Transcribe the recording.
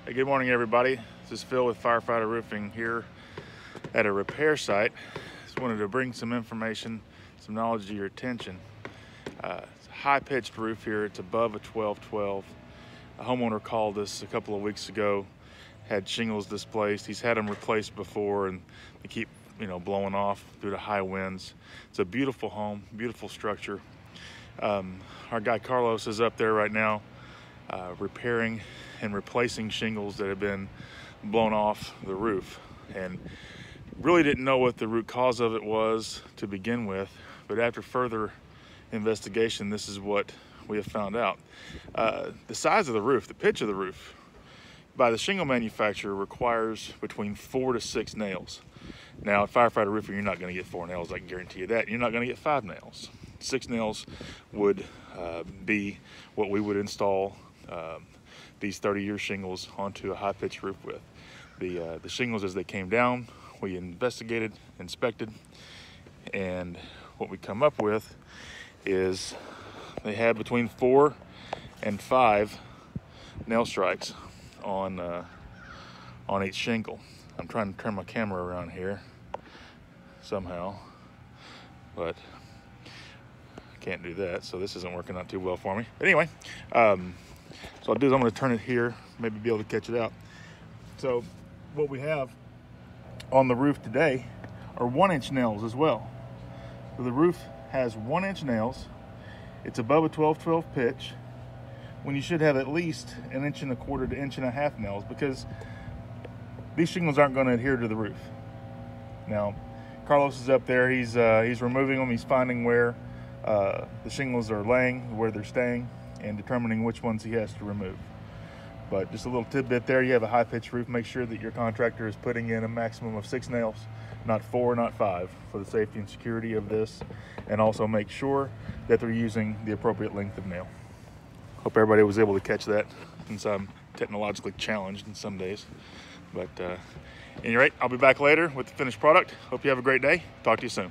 Hey, good morning, everybody. This is Phil with Firefighter Roofing here at a repair site. Just wanted to bring some information, some knowledge to your attention. It's a high-pitched roof here. It's above a 12-12. A homeowner called us a couple of weeks ago, had shingles displaced. He's had them replaced before, and they keep, blowing off due to high winds. It's a beautiful home, beautiful structure. Our guy Carlos is up there right now repairing and replacing shingles that have been blown off the roof, and really didn't know what the root cause of it was to begin with, but after further investigation, this is what we have found out. The size of the roof, the pitch of the roof by the shingle manufacturer requires between 4 to 6 nails. Now at Firefighter Roofing, you're not going to get 4 nails, I can guarantee you that. You're not going to get 5 nails. 6 nails would be what we would install these 30-year shingles onto a high-pitched roof with. The shingles, as they came down, we investigated, inspected, and what we come up with is they had between 4 and 5 nail strikes on each shingle. I'm trying to turn my camera around here somehow, but can't do that, so this isn't working out too well for me. But anyway, so I'll do is I'm going to turn it here, maybe be able to catch it out. So what we have on the roof today are 1-inch nails as well. So the roof has 1-inch nails. It's above a 12-12 pitch, when you should have at least 1 1/4 to 1.5 inch nails, because these shingles aren't going to adhere to the roof. Now, Carlos is up there. He's removing them. He's finding where the shingles are laying, where they're staying, and determining which ones he has to remove. But just a little tidbit there: you have a high-pitched roof, make sure that your contractor is putting in a maximum of 6 nails, not 4, not 5, for the safety and security of this, and also make sure that they're using the appropriate length of nail. Hope everybody was able to catch that, since I'm technologically challenged in some days. But at any rate, I'll be back later with the finished product. Hope you have a great day. Talk to you soon.